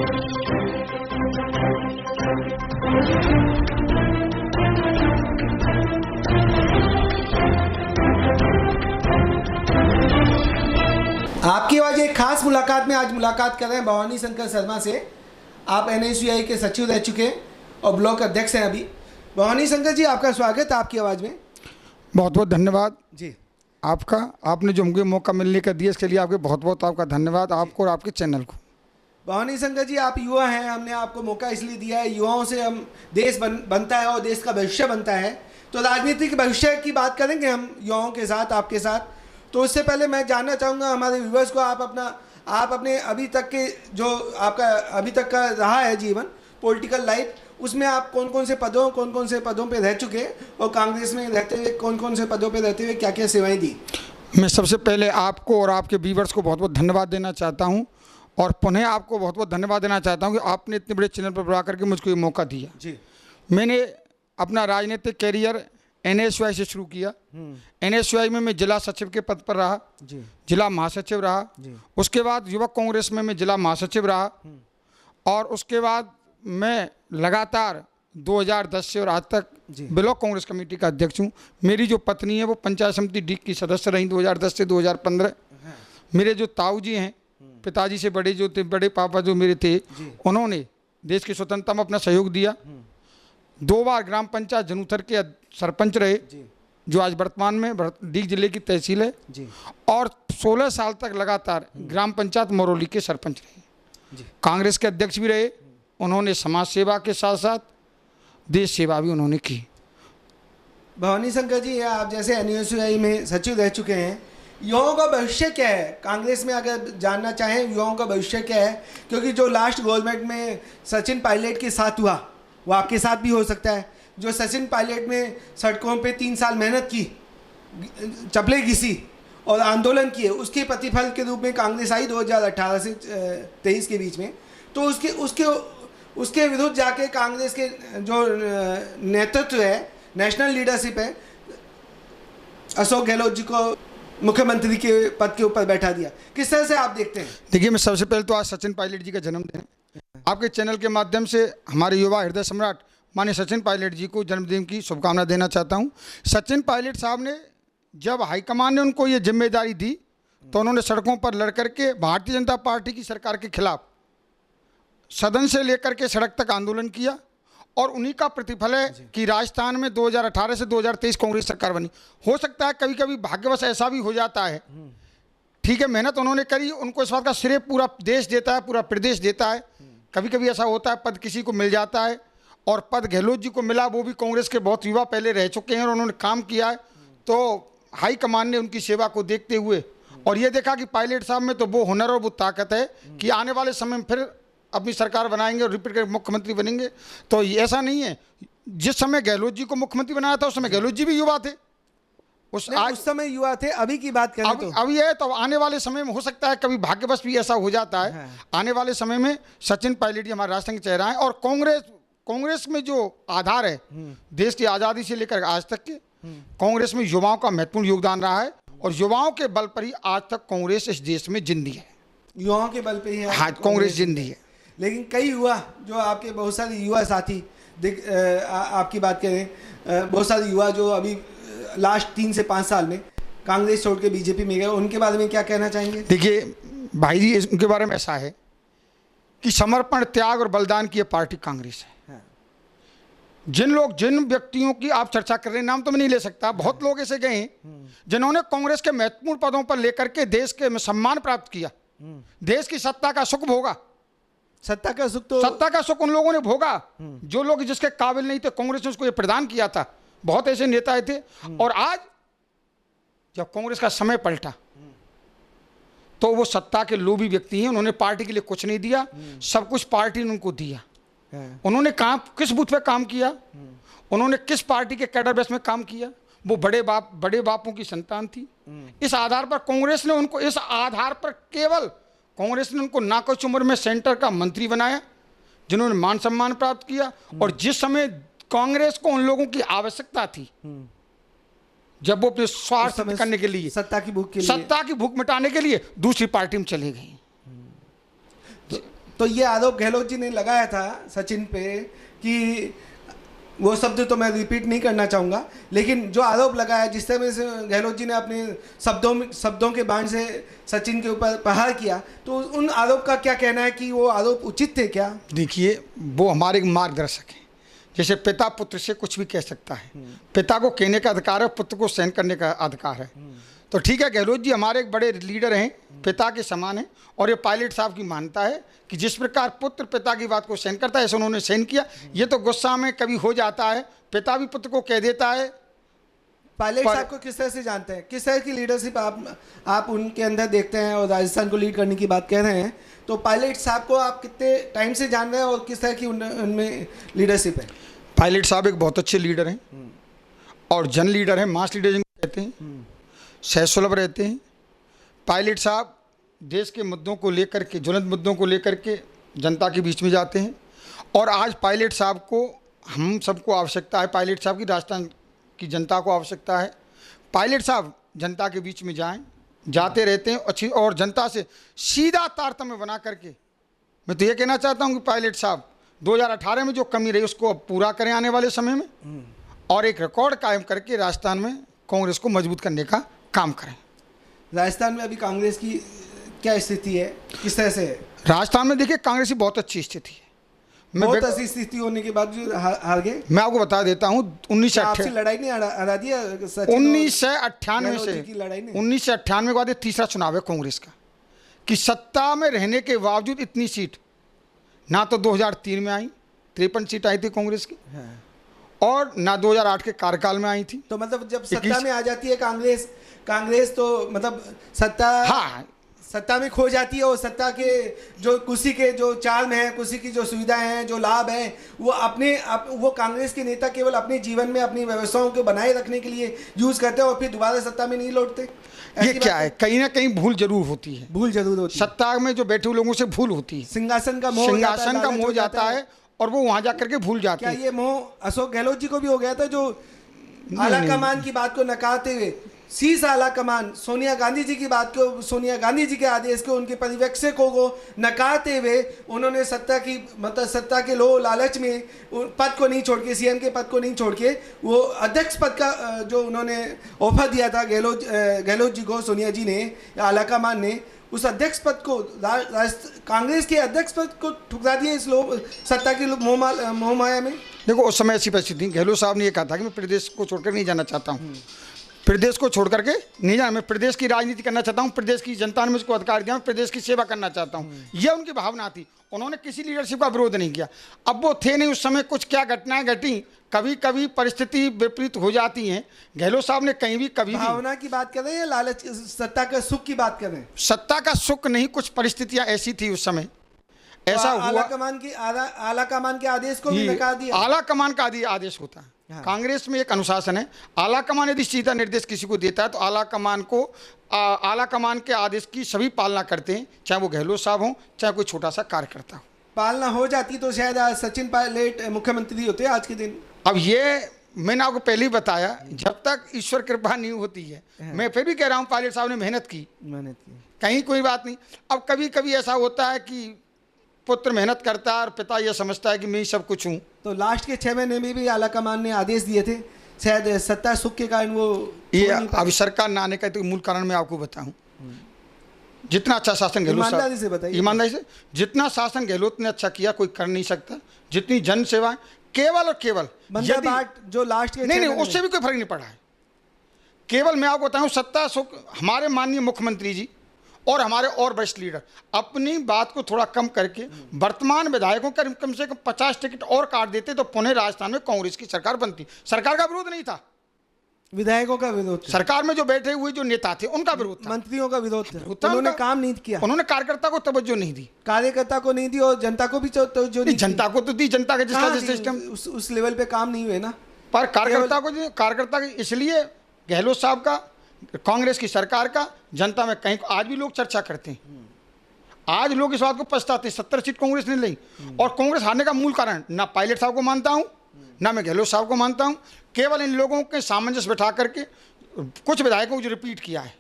आपकी आवाज एक खास मुलाकात में आज मुलाकात कर रहे हैं भवानी शंकर शर्मा से। आप एनएसयूआई के सचिव रह चुके हैं और ब्लॉक अध्यक्ष हैं अभी। भवानी शंकर जी, आपका स्वागत है आपकी आवाज़ में। बहुत बहुत धन्यवाद जी आपका। आपने जो मुझे मौका मिलने का दिया इसके लिए आपके बहुत बहुत आपका धन्यवाद, आपको और आपके चैनल को। भवानी शंकर जी, आप युवा हैं, हमने आपको मौका इसलिए दिया है, युवाओं से हम देश बनता है और देश का भविष्य बनता है। तो राजनीतिक भविष्य की बात करेंगे हम युवाओं के साथ, आपके साथ। तो उससे पहले मैं जानना चाहूँगा हमारे व्यूवर्स को, आप अपने अभी तक के जो आपका अभी तक का रहा है जीवन, पॉलिटिकल लाइफ, उसमें आप कौन कौन से पदों पे रह चुके और कांग्रेस में रहते हुए कौन कौन से पदों पे रहते हुए क्या क्या सेवाएं दी। मैं सबसे पहले आपको और आपके व्यूवर्स को बहुत बहुत धन्यवाद देना चाहता हूं और पुनः आपको बहुत बहुत धन्यवाद देना चाहता हूं कि आपने इतने बड़े चैनल पर बुला करके मुझको ये मौका दिया। जी, मैंने अपना राजनीतिक कैरियर एनएसयूआई से शुरू किया। एनएसयूआई में मैं जिला सचिव के पद पर रहा, जिला महासचिव रहा। उसके बाद युवक कांग्रेस में मैं जिला महासचिव रहा और उसके बाद मैं लगातार 2010 से और आज तक ब्लॉक कांग्रेस कमेटी का अध्यक्ष हूँ। मेरी जो पत्नी है वो पंचायत समिति डी की सदस्य रही 2010 से 2015। मेरे जो ताऊ जी हैं, पिताजी से बड़े जो थे, बड़े पापा जो मेरे थे, उन्होंने देश की स्वतंत्रता में अपना सहयोग दिया। 2 बार ग्राम पंचायत जनूथर के सरपंच रहे, जो आज वर्तमान में डीग जिले की तहसील है, और 16 साल तक लगातार ग्राम पंचायत मरौली के सरपंच रहे। कांग्रेस के अध्यक्ष भी रहे। उन्होंने समाज सेवा के साथ साथ देश सेवा भी उन्होंने की। भवानी शंकर जी, आप जैसे एनएसयूआई में सचिव रह चुके हैं, युवाओं का भविष्य क्या है कांग्रेस में? अगर जानना चाहें युवाओं का भविष्य क्या है, क्योंकि जो लास्ट गवर्नमेंट में सचिन पायलट के साथ हुआ वो आपके साथ भी हो सकता है। जो सचिन पायलट में सड़कों पे 3 साल मेहनत की, चपले घिसी और आंदोलन किए, उसके प्रतिफल के रूप में कांग्रेस आई 2018 से 23 के बीच में। तो उसके विरुद्ध जाके कांग्रेस के जो नेतृत्व है, नेशनल लीडरशिप है, अशोक गहलोत जी को मुख्यमंत्री के पद के ऊपर बैठा दिया। किस तरह से आप देखते हैं? देखिए, मैं सबसे पहले तो आज सचिन पायलट जी का जन्मदिन है। आपके चैनल के माध्यम से हमारे युवा हृदय सम्राट माननीय सचिन पायलट जी को जन्मदिन की शुभकामना देना चाहता हूं। सचिन पायलट साहब ने जब हाईकमान ने उनको ये जिम्मेदारी दी तो उन्होंने सड़कों पर लड़ करके भारतीय जनता पार्टी की सरकार के खिलाफ सदन से लेकर के सड़क तक आंदोलन किया और उन्हीं का प्रतिफल है कि राजस्थान में 2018 से 2023 कांग्रेस सरकार बनी। हो सकता है कभी कभी भाग्यवश ऐसा भी हो जाता है, ठीक है, मेहनत उन्होंने करी, उनको इस बात का श्रेय पूरा देश देता है, पूरा प्रदेश देता है। कभी कभी ऐसा होता है पद किसी को मिल जाता है और पद गहलोत जी को मिला, वो भी कांग्रेस के बहुत युवा पहले रह चुके हैं और उन्होंने काम किया है। तो हाईकमान ने उनकी सेवा को देखते हुए और ये देखा कि पायलट साहब में तो वो हुनर और वो ताकत है कि आने वाले समय में फिर अपनी सरकार बनाएंगे और रिपीट कर मुख्यमंत्री बनेंगे। तो ऐसा नहीं है, जिस समय गहलोत जी को मुख्यमंत्री बनाया था उस समय गहलोत जी भी युवा थे, उस समय युवा थे। अभी की बात करें तो अभी है, तो आने वाले समय में हो सकता है कभी भाग्यवश भी ऐसा हो जाता है। आने वाले समय में सचिन पायलट जी हमारे राष्ट्र के चेहरा है और कांग्रेस में जो आधार है देश की आज़ादी से लेकर आज तक के, कांग्रेस में युवाओं का महत्वपूर्ण योगदान रहा है और युवाओं के बल पर ही आज तक कांग्रेस इस देश में जिंदी है। युवाओं के बल पर ही हाँ, कांग्रेस जिंदी है। लेकिन कई युवा, जो आपके बहुत सारे युवा साथी आपकी बात करें, बहुत सारे युवा जो अभी लास्ट 3 से 5 साल में कांग्रेस छोड़ के बीजेपी में गए, उनके बारे में क्या कहना चाहेंगे? देखिए भाई जी, उनके बारे में ऐसा है कि समर्पण, त्याग और बलिदान की पार्टी कांग्रेस है। जिन व्यक्तियों की आप चर्चा कर रहे हैं, नाम तो मैं नहीं ले सकता, बहुत लोग ऐसे गए हैं जिन्होंने कांग्रेस के महत्वपूर्ण पदों पर लेकर के देश के में सम्मान प्राप्त किया, देश की सत्ता का सुख भोगा। सत्ता का सुख उन लोगों ने भोगा जो लोग जिसके काबिल नहीं थे, कांग्रेस ने उसको ये प्रदान किया था। बहुत ऐसे नेता थे और आज जब कांग्रेस का समय पलटा तो वो सत्ता के लोभी व्यक्ति हैं। उन्होंने पार्टी के लिए कुछ नहीं दिया, सब कुछ पार्टी ने उनको दिया। उन्होंने काम किस बूथ पे काम किया, उन्होंने किस पार्टी के कैडर बेस में काम किया, वो बड़े बापों की संतान थी। इस आधार पर कांग्रेस ने उनको, इस आधार पर केवल कांग्रेस ने उनको नाकुछ उम्र में सेंटर का मंत्री बनाया, जिन्होंने मान सम्मान प्राप्त किया। और जिस समय कांग्रेस को उन लोगों की आवश्यकता थी, जब वो अपने स्वार्थ करने के लिए, सत्ता की भूख मिटाने के लिए दूसरी पार्टी में चले गए। तो ये आरोप गहलोत जी ने लगाया था सचिन पे कि वो शब्द तो मैं रिपीट नहीं करना चाहूँगा, लेकिन जो आरोप लगाया जिस तरह से गहलोत जी ने अपने शब्दों के बाण से सचिन के ऊपर प्रहार किया, तो उन आरोप का क्या कहना है कि वो आरोप उचित थे क्या? देखिए, वो हमारे एक मार्गदर्शक हैं। जैसे पिता पुत्र से कुछ भी कह सकता है, पिता को कहने का अधिकार है, पुत्र को सहन करने का अधिकार है। तो ठीक है, गहलोत जी हमारे एक बड़े लीडर हैं, पिता के समान हैं, और ये पायलट साहब की मानता है कि जिस प्रकार पुत्र पिता की बात को सहन करता है, ऐसा उन्होंने सहन किया। ये तो गुस्सा में कभी हो जाता है, पिता भी पुत्र को कह देता है। पायलट साहब को किस तरह से जानते हैं, किस तरह की लीडरशिप आप उनके अंदर देखते हैं, और राजस्थान को लीड करने की बात कह रहे हैं, तो पायलट साहब को आप कितने टाइम से जान रहे हैं और किस तरह की उनमें लीडरशिप है? पायलट साहब एक बहुत अच्छे लीडर हैं और जन लीडर हैं, मास लीडर जिनको कहते हैं, सहसुलभ रहते हैं। पायलट साहब देश के मुद्दों को लेकर के, ज्वलंत मुद्दों को लेकर के जनता के बीच में जाते हैं, और आज पायलट साहब को हम सबको आवश्यकता है, पायलट साहब की राजस्थान की जनता को आवश्यकता है। पायलट साहब जनता के बीच में जाते रहते हैं अच्छी, और जनता से सीधा तारतम्य बना करके मैं तो ये कहना चाहता हूँ कि पायलट साहब 2018 में जो कमी रही उसको अब पूरा करें आने वाले समय में, और एक रिकॉर्ड कायम करके राजस्थान में कांग्रेस को मजबूत करने का काम करें। राजस्थान में अभी कांग्रेस की क्या स्थिति है, किस तरह से है? राजस्थान में देखिए, कांग्रेस की बहुत अच्छी स्थिति है। बहुत अच्छी स्थिति होने के बाद जो हार गए। मैं आपको बता देता हूँ, 1998 लड़ाई नहीं हरा दिया 1998 से, 1998 के बाद ये तीसरा चुनाव है कांग्रेस का कि सत्ता में रहने के बावजूद इतनी सीट ना तो 2003 में आई, 53 सीट आई थी कांग्रेस की, और ना 2008 के कार्यकाल में आई थी। तो मतलब जब सत्ता में आ जाती है कांग्रेस तो मतलब सत्ता में खो जाती है, और सत्ता के जो कुर्सी के जो चार्म है, कुर्सी की जो सुविधाएं हैं, जो लाभ हैं, वो कांग्रेस के नेता केवल अपने जीवन में अपनी व्यवस्थाओं को बनाए रखने के लिए यूज करते हैं और फिर दोबारा सत्ता में नहीं लौटते। ये क्या है, कहीं ना कहीं भूल जरूर होती है, सत्ता में जो बैठे हुए लोगों से भूल होती है, सिंहासन का मोह जाता है और वो वहां जाकर के भूल जाते हैं। क्या ये मोह अशोक गहलोत जी को भी हो गया था, जो आला कमान की बात को नकारते हुए शीर्ष आला कमान सोनिया गांधी जी की बात को, सोनिया गांधी जी के आदेश को, उनके परिवेक्षकों को नकारते हुए उन्होंने सत्ता के लोभ लालच में पद को नहीं छोड़ के, सीएम के पद को नहीं छोड़ के, वो अध्यक्ष पद का जो उन्होंने ऑफर दिया था गहलोत जी को, सोनिया जी ने, आला कमान ने, उस अध्यक्ष पद को, कांग्रेस के अध्यक्ष पद को ठुकरा दिया इस लोग सत्ता की मोह माया में। देखो, उस समय ऐसी परिस्थिति, गहलोत साहब ने ये कहा था कि मैं प्रदेश को छोड़कर नहीं जाना चाहता हूँ, प्रदेश को छोड़ करके नहीं जाना, मैं प्रदेश की राजनीति करना चाहता हूँ, प्रदेश की जनता ने मुझको अधिकार दिया, मैं प्रदेश की सेवा करना चाहता हूँ, यह उनकी भावना थी। उन्होंने किसी लीडरशिप का विरोध नहीं किया। अब वो थे नहीं उस समय, कुछ क्या घटनाएं घटी, कभी कभी परिस्थिति विपरीत हो जाती हैं। गहलोत साहब ने कहीं भी कभी भावना की बात कर रहे हैं या लालच, सत्ता का सुख की बात कर रहे हैं? सत्ता का सुख नहीं, कुछ परिस्थितियां ऐसी थी उस समय, ऐसा हुआ। आला कमान के आदेश को भी नकार दिया। आला कमान का आदेश होता है, कांग्रेस में एक अनुशासन है। आला कमान यदि सीधा निर्देश किसी को देता है तो आला कमान के आदेश की सभी पालना करते हैं, चाहे वो गहलोत साहब हो, चाहे कोई छोटा सा कार्यकर्ता हो। पालना हो जाती तो शायद आज सचिन पायलट मुख्यमंत्री होते आज के दिन। अब ये मैंने आपको पहले ही बताया, जब तक ईश्वर कृपा नहीं होती है, मैं फिर भी कह रहा हूँ पायलट साहब ने मेहनत की, कहीं कोई बात नहीं। अब कभी कभी ऐसा होता है कि पुत्र मेहनत करता है और पिता यह समझता है कि मैं ही सब कुछ हूँ। तो लास्ट के 6 महीने में भी आला कमान ने आदेश दिए थे, शायद सत्ता सुख के कारण वो ये अभी सरकार न आने का तो मूल कारण मैं आपको बताऊं। जितना अच्छा शासन गहलोत ईमानदारी से बताइए, ईमानदारी से, जितना शासन गहलोत ने अच्छा किया कोई कर नहीं सकता। जितनी जन सेवा केवल और केवल जो लास्ट के नहीं, उससे भी कोई फर्क नहीं पड़ा है। केवल मैं आपको बताऊं, सत्ता सुख हमारे माननीय मुख्यमंत्री जी और हमारे और वरिष्ठ लीडर अपनी बात को थोड़ा कम करके वर्तमान विधायकों का कम से कम 50 टिकट और काट देते तो पुनः राजस्थान में कांग्रेस की सरकार बनती। सरकार का विरोध नहीं था, विधायकों का विरोध था। सरकार में जो बैठे हुए जो नेता थे उनका विरोध था, मंत्रियों का विरोध था। उन्होंने काम नहीं किया, उन्होंने कार्यकर्ता को तवज्जो नहीं दी, कार्यकर्ता को नहीं दी और जनता को भी जनता को तो दी, जनता का जिसका सिस्टम उस लेवल पे काम नहीं हुए ना। पर कार्यकर्ता को इसलिए गहलोत साहब का, कांग्रेस की सरकार का जनता में कहीं आज भी लोग चर्चा करते हैं। आज लोग इस बात को पछताते हैं 70 सीट कांग्रेस ने ली, और कांग्रेस हारने का मूल कारण ना पायलट साहब को मानता हूं, ना मैं गहलोत साहब को मानता हूं, केवल इन लोगों के सामंजस्य बैठा करके कुछ विधायकों को जो रिपीट किया है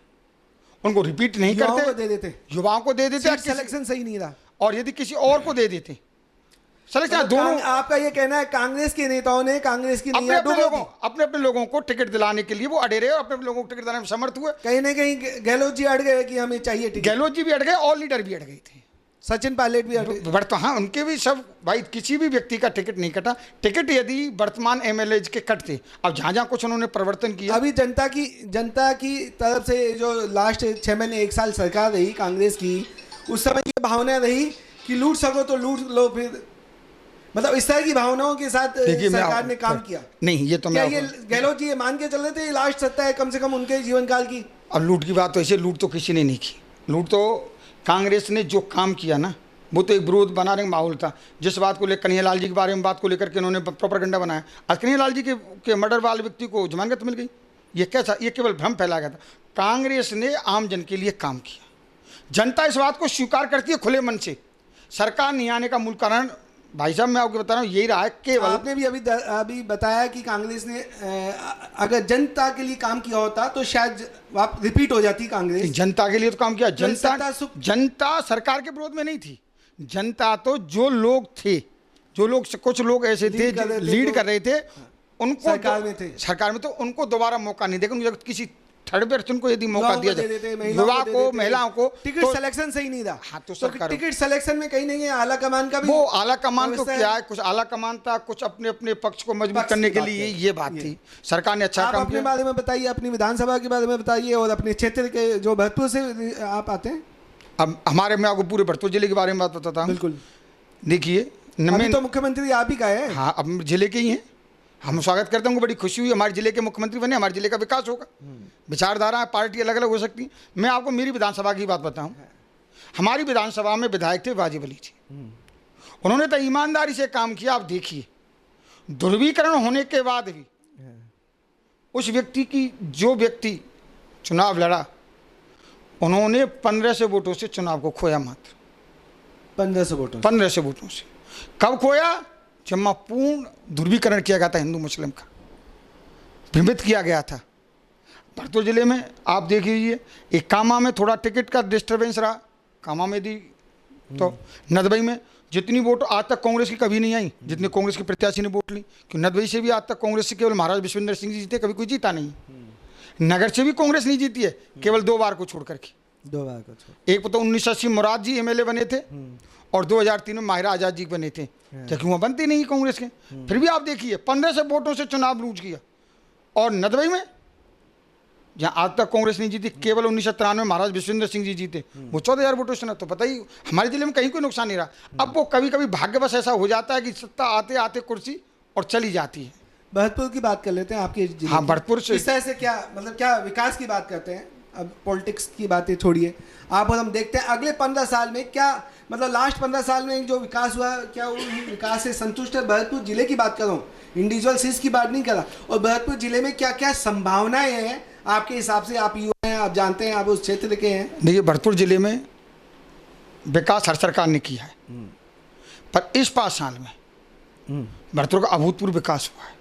उनको रिपीट नहीं करते, दे देते, युवाओं को दे देते। सिलेक्शन सही नहीं रहा। और यदि किसी और को दे देते सिलेक्शन, मतलब दोनों आपका ये कहना है कांग्रेस के नेताओं ने कांग्रेस की अपने नीयत अपने डुबो लोगों दी। अपने लोगों को टिकट दिलाने के लिए वो अड़े रहे और अपने अपने लोगों को टिकट दिलाने में समर्थ हुए। कहीं ना कहीं गहलोत जी अड़ गए कि हमें चाहिए टिकट। गहलोत जी भी अड़ गए और लीडर भी अड़ गए थे, सचिन पायलट भी अड़ गए। तो हाँ, उनके भी सब भाई, किसी भी व्यक्ति का टिकट नहीं कटा। टिकट यदि वर्तमान एमएलए के कटते, अब जहां जहां कुछ उन्होंने परिवर्तन किया। अभी जनता की तरफ से जो लास्ट 6 महीने 1 साल सरकार रही कांग्रेस की, उस समय ये भावना रही कि लूट सको तो लूट लो, फिर मतलब इस तरह की भावनाओं के साथ सरकार ने काम किया। नहीं, ये तो क्या मैं ये गहलोत जी ये मान के चल रहे थे लास्ट सत्ता है कम से कम उनके जीवन काल की? अब लूट की बात तो ऐसे, लूट तो किसी ने नहीं की। लूट तो कांग्रेस ने जो काम किया ना, वो तो एक विरोध बनाने का माहौल था। जिस बात को लेकर कन्हैयालाल जी के बारे में बात को लेकर के उन्होंने प्रोपेगेंडा बनाया। आज कन्हैयालाल जी के मर्डर वाले व्यक्ति को जमानत मिल गई। ये कैसा, ये केवल भ्रम फैलाया गया था। कांग्रेस ने आम जन के लिए काम किया। जनता इस बात को स्वीकार करती है खुले मन से। सरकार नहीं आने का मूल कारण भाई साहब मैं आपको बता रहा हूँ यही रहा है। केवल आपने भी अभी बताया कि कांग्रेस ने अगर जनता के लिए काम किया होता तो शायद वाप रिपीट हो जाती कांग्रेस। जनता के लिए तो काम किया। जनता सरकार के विरोध में नहीं थी। जनता तो जो लोग थे, कुछ लोग ऐसे थे लीड कर रहे थे, उनको सरकार में तो उनको दोबारा मौका नहीं देगा। किसी थर्ड पर्सन को यदि मौका दिया जाए, युवा को, महिलाओं को, टिकट सिलेक्शन सही नहीं था। हाँ, तो सरकार टिकट सिलेक्शन में कहीं नहीं आला कमान का भी, वो आला कमान तो क्या है, कुछ आला कमान था, कुछ अपने अपने पक्ष को मजबूत करने के लिए ये बात थी। सरकार ने अच्छा काम किया। अपने बारे में बताइए, अपनी विधानसभा के बारे में बताइए और अपने क्षेत्र के जो भरतपुर से आप आते हैं। अब हमारे में आपको पूरे भरतपुर जिले के बारे में बात बताता हूँ। बिल्कुल, देखिए तो मुख्यमंत्री आप ही का है। हाँ, अब जिले के ही हैं। हम स्वागत करते हैं, बड़ी खुशी हुई हमारे जिले के मुख्यमंत्री बने, हमारे जिले का विकास होगा। विचारधारा पार्टी अलग अलग हो सकती है। मैं आपको मेरी विधानसभा की बात बताऊं। हमारी विधानसभा में विधायक थे वाजिब अली जी। उन्होंने तो ईमानदारी से काम किया। आप देखिए, ध्रुवीकरण होने के बाद भी उस व्यक्ति की, जो व्यक्ति चुनाव लड़ा, उन्होंने 1500 वोटों से चुनाव को खोया। मात्र 1500 वोटों से। कब खोया? जब पूर्ण ध्रुवीकरण किया गया था हिंदू मुस्लिम का, भ्रमित किया गया था। भरतपुर जिले में आप देख लीजिए, एक कामा में थोड़ा टिकट का डिस्टर्बेंस रहा। कामा में दी तो नदबई में जितनी वोट आज तक कांग्रेस की कभी नहीं आई जितने कांग्रेस के प्रत्याशी ने वोट ली। क्योंकि नदबई से भी आज तक कांग्रेस से केवल महाराज विश्वेंद्र सिंह जी जीते, कभी कोई जीता नहीं। नगर से भी कांग्रेस नहीं जीती है, केवल 2 बार को छोड़ करके। 2 बार को छोड़। एक तो 1980 मुराद जी एमएलए बने थे और 2003 में माहिरा आजाद जी बने थे, क्योंकि वहाँ बनते नहीं कांग्रेस के। फिर भी आप देखिए 1500 वोटों से चुनाव लूट किया। और नदबई में जहाँ आज तक कांग्रेस नहीं जीती, केवल 1993 में महाराज विश्वेंद्र सिंह जी जीते, वो 14,000 वोटों से ना। तो पता ही हमारे जिले में कहीं कोई नुकसान नहीं रहा। अब वो कभी कभी भाग्यवश ऐसा हो जाता है कि सत्ता आते आते कुर्सी और चली जाती है। भरतपुर की बात कर लेते हैं आपके जिले। हाँ, भरतपुर से इस तरह से क्या मतलब, क्या विकास की बात करते हैं, अब पॉलिटिक्स की बातें छोड़िए आप, और हम देखते हैं अगले 15 साल में क्या मतलब, लास्ट 15 साल में जो विकास हुआ, क्या वो विकास से संतुष्ट है? भरतपुर जिले की बात कर रहा हूँ, इंडिविजुअल सीज की बात नहीं कर रहा। और भरतपुर जिले में क्या क्या संभावनाएं हैं आपके हिसाब से? आप युवा हैं, आप जानते हैं, आप उस क्षेत्र के हैं। देखिए, भरतपुर जिले में विकास हर सरकार ने किया है, पर इस 5 साल में भरतपुर का अभूतपूर्व विकास हुआ है।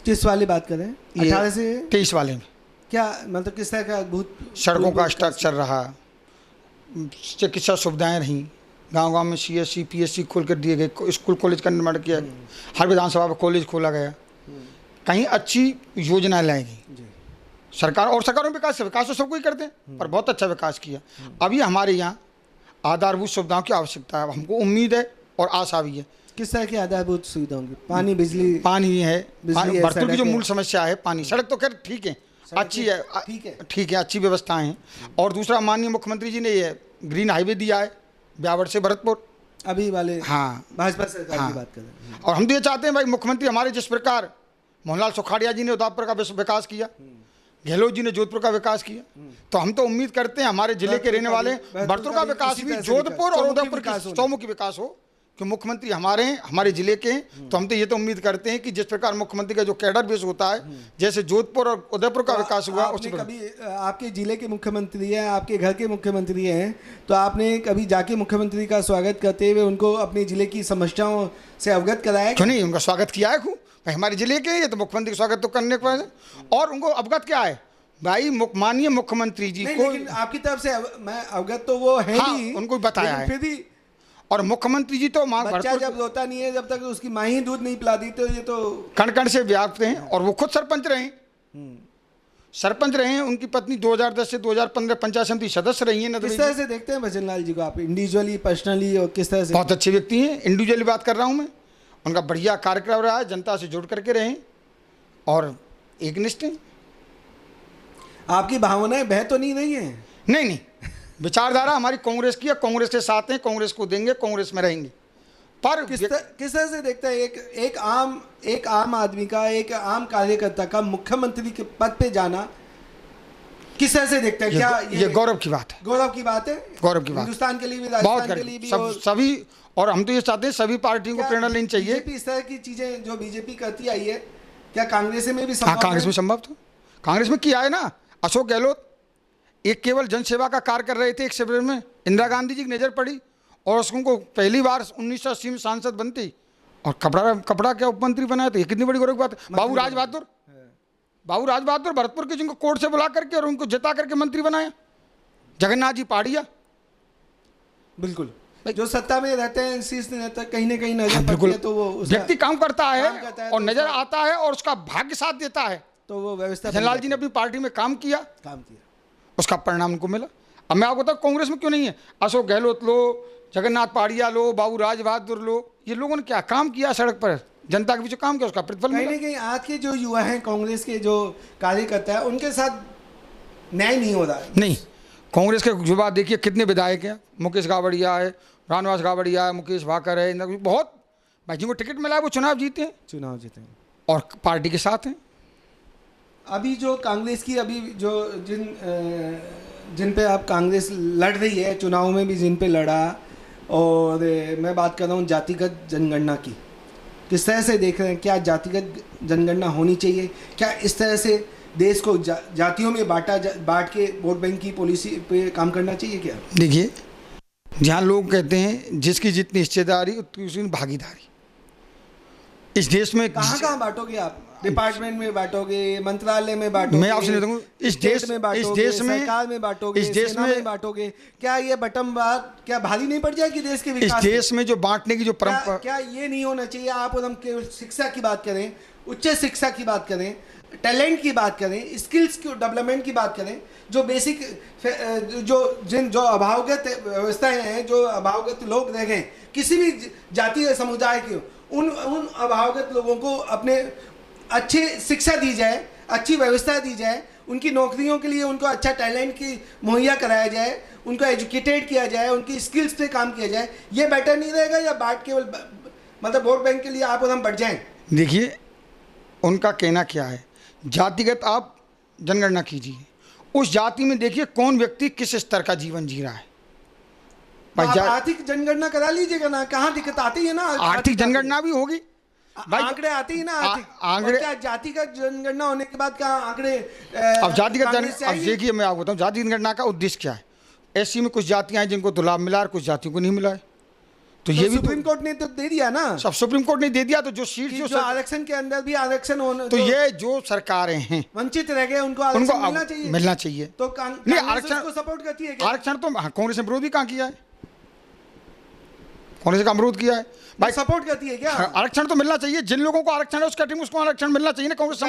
किस वाली बात करें? 18 से 23 वाले में क्या मतलब, किस तरह का अद्भुत? सड़कों का स्ट्रक्चर रहा, चिकित्सा सुविधाएं रहीं, गांव-गांव में CSC PSC खोल कर दिए गए, स्कूल कॉलेज का निर्माण किया, हर विधानसभा में कॉलेज खोला गया, कहीं अच्छी योजनाएं लाई गई सरकार। और सरकारों में विकास तो सब कोई करते हैं, पर बहुत अच्छा विकास किया। अभी हमारे यहाँ आधारभूत सुविधाओं की आवश्यकता है, हमको उम्मीद है और आशा भी है। किस तरह की आधारभूत सुविधा होंगी? पानी, बिजली? पानी है, भरतपुर की जो मूल समस्या है पानी। सड़क तो खैर ठीक है, अच्छी है, ठीक है, अच्छी व्यवस्थाएं हैं। और दूसरा, माननीय मुख्यमंत्री जी ने ये ग्रीन हाईवे दिया है ब्यावर से भरतपुर, अभी वाले। हाँ, भाजपा सरकार की बात कर रहे हैं। और हम तो ये चाहते हैं भाई, मुख्यमंत्री हमारे जिस प्रकार मोहनलाल सुखाड़िया जी ने उदयपुर का विकास किया, गहलोत जी ने जोधपुर का विकास किया, तो हम तो उम्मीद करते हैं हमारे जिले के रहने वाले भरतपुर का विकास भी जोधपुर और उदयपुर की चौमुखी विकास हो। कि मुख्यमंत्री हमारे हैं, हमारे जिले के हैं, तो हम तो ये तो उम्मीद करते हैं कि जिस प्रकार मुख्यमंत्री का जो कैडर बेस होता है, जैसे जोधपुर और उदयपुर का विकास हुआ, आपने कभी, आपके जिले के मुख्यमंत्री हैं, आपके घर के मुख्यमंत्री हैं, तो आपने कभी जाके मुख्यमंत्री का स्वागत करते हुए उनको अपने जिले की समस्याओं से अवगत कराया? क्यों नहीं, उनका स्वागत किया है खूब भाई। हमारे जिले के ये तो मुख्यमंत्री का स्वागत तो करने के बाद, और उनको अवगत क्या है भाई, माननीय मुख्यमंत्री जी को। लेकिन आपकी तरफ से मैं अवगत तो वो है ही, उनको बताया है, फिर भी और मुख्यमंत्री जी तो मां बच्चा जब रोता नहीं है, जब तक उसकी माँ ही दूध नहीं पिलाती, तो ये तो कण कण से व्याप्त हैं। और वो खुद सरपंच रहे हैं, सरपंच रहे हैं। उनकी पत्नी 2010 से 2015 पंचायत समिति सदस्य रही हैं। किस तरह से देखते हैं भजन लाल जी को आप, इंडिविजुअली, पर्सनली, और किस तरह से? बहुत अच्छे व्यक्ति हैं। इंडिविजुअली बात कर रहा हूँ मैं, उनका बढ़िया कार्यक्रम रहा है, जनता से जुड़ करके रहे और एकनिष्ठ हैं। आपकी भावनाएं बह तो नहीं रही हैं? नहीं नहीं, विचारधारा हमारी कांग्रेस की है, कांग्रेस के साथ हैं, कांग्रेस को देंगे, कांग्रेस में रहेंगे। पर किस तरह से देखता है एक आम आदमी का, एक आम कार्यकर्ता का मुख्यमंत्री के पद पे जाना, किस तरह से देखता है? क्या ये गौरव की बात है? गौरव की बात है, गौरव की बात, हिंदुस्तान के लिए भी, बहुत राजस्थान के लिए भी, सभी। और हम तो ये चाहते हैं सभी पार्टियों को प्रेरणा लेनी चाहिए। बीजेपी इस तरह की चीजें जो बीजेपी करती आई है, क्या कांग्रेस में भी संभव? हाँ, कांग्रेस में संभव था। कांग्रेस में किया है ना। अशोक गहलोत एक केवल जनसेवा का कार्य कर रहे थे एक शिविर में, इंदिरा गांधी जी की नजर पड़ी और उसको पहली बार 1980 में सांसद बनती और कपड़ा क्या उप मंत्री बनाया था। ये कितनी बड़ी गौरव की बात है। बाबू राज बहादुर भरतपुर के, जिनको कोर्ट से बुला करके और उनको जिता करके मंत्री बनाया। जगन्नाथ जी पहाड़िया, बिल्कुल, जो सत्ता में रहते हैं, शीर्ष नेता, कहीं ना कहीं नजर पड़ती है, तो वो व्यक्ति काम करता है और नजर आता है और उसका भाग्य साथ देता है। तो वो व्यवस्था, जनलाल जी ने अपनी पार्टी में काम किया, उसका परिणाम उनको मिला। अब मैं आपको बताऊं कांग्रेस में क्यों नहीं है। अशोक गहलोत लो, जगन्नाथ पहाड़िया लो, बाबू राज बहादुर लो, ये लोगों ने क्या काम किया सड़क पर, जनता के बीच काम किया, उसका प्रतिफल मिला। कहीं ना कहीं आज के जो युवा हैं, कांग्रेस के जो कार्यकर्ता है, उनके साथ न्याय नहीं हो रहा है। नहीं, कांग्रेस के युवा देखिए कितने विधायक हैं, मुकेश गावड़िया है, रानवास गावड़िया है, मुकेश भाकर है, बहुत भाई जिनको टिकट मिला है वो चुनाव जीते हैं और पार्टी के साथ हैं। अभी जो कांग्रेस की, अभी जो जिन पे आप कांग्रेस लड़ रही है चुनाव में भी, जिन पे लड़ा, और मैं बात कर रहा हूँ जातिगत जनगणना की, किस तरह से देख रहे हैं? क्या जातिगत जनगणना होनी चाहिए? क्या इस तरह से देश को जातियों में बांट के वोट बैंक की पॉलिसी पे काम करना चाहिए क्या? देखिए, जहाँ लोग कहते हैं जिसकी जितनी हिस्सेदारी उतनी भागीदारी, इस देश में कहाँ बांटोगे आप? डिपार्टमेंट में बांटोगे, मंत्रालय में बांटोगे, मैं आपसे नहीं दूंगा, इस देश में सरकार में बांटोगे, इस देश में बांटोगे, क्या ये बटन बात क्या भारी नहीं पड़ जाएगी देश के विकास? इस देश में जो बांटने की जो परंपरा, क्या ये नहीं होना चाहिए? आप और हम केवल शिक्षा की बात करें, उच्च शिक्षा की बात करें, टैलेंट की बात करें, स्किल्स की डेवलपमेंट की बात करें, जो बेसिक जो अभावगत व्यवस्थाएं हैं, जो अभावगत लोग रह गए किसी भी जाति या समुदाय के, उन अभावगत लोगों को अपने अच्छी शिक्षा दी जाए, अच्छी व्यवस्था दी जाए, उनकी नौकरियों के लिए उनको अच्छा टैलेंट की मुहैया कराया जाए, उनको एजुकेटेड किया जाए, उनकी स्किल्स पे काम किया जाए। ये बेटर नहीं रहेगा या बात केवल मतलब वोट बैंक के लिए आप और हम बढ़ जाएं? देखिए, उनका कहना क्या है, जातिगत आप जनगणना कीजिए, उस जाति में देखिए कौन व्यक्ति किस स्तर का जीवन जी रहा है। आप आर्थिक जनगणना करा लीजिएगा ना, कहाँ दिक्कत आती है ना? आर्थिक जनगणना भी होगी, आंकड़े आती है ना, आंकड़े। क्या जातिगत जनगणना होने के बाद क्या आंकड़े? अब जातिगत अब देखिए, मैं आपको बताऊं जाति जनगणना का उद्देश्य क्या है। ऐसी में कुछ जातियां हैं जिनको तो लाभ मिला और कुछ जातियों को नहीं मिला है, तो ये भी सुप्रीम कोर्ट ने तो दे दिया ना। सब सुप्रीम कोर्ट ने दे दिया, तो जो सीट जो आरक्षण के अंदर भी आरक्षण होना, तो ये जो सरकारें हैं वंचित रह गए, उनको आरक्षण मिलना चाहिए। तो नहीं, आरक्षण को सपोर्ट करती है? आरक्षण तो कांग्रेस ने विरोध भी कहाँ किया है, कांग्रेस का विरोध किया है भाई, सपोर्ट करती है क्या? आरक्षण तो मिलना चाहिए, जिन लोगों को आरक्षण है उस कैटेगरी में उसको आरक्षण मिलना चाहिए ना। कांग्रेस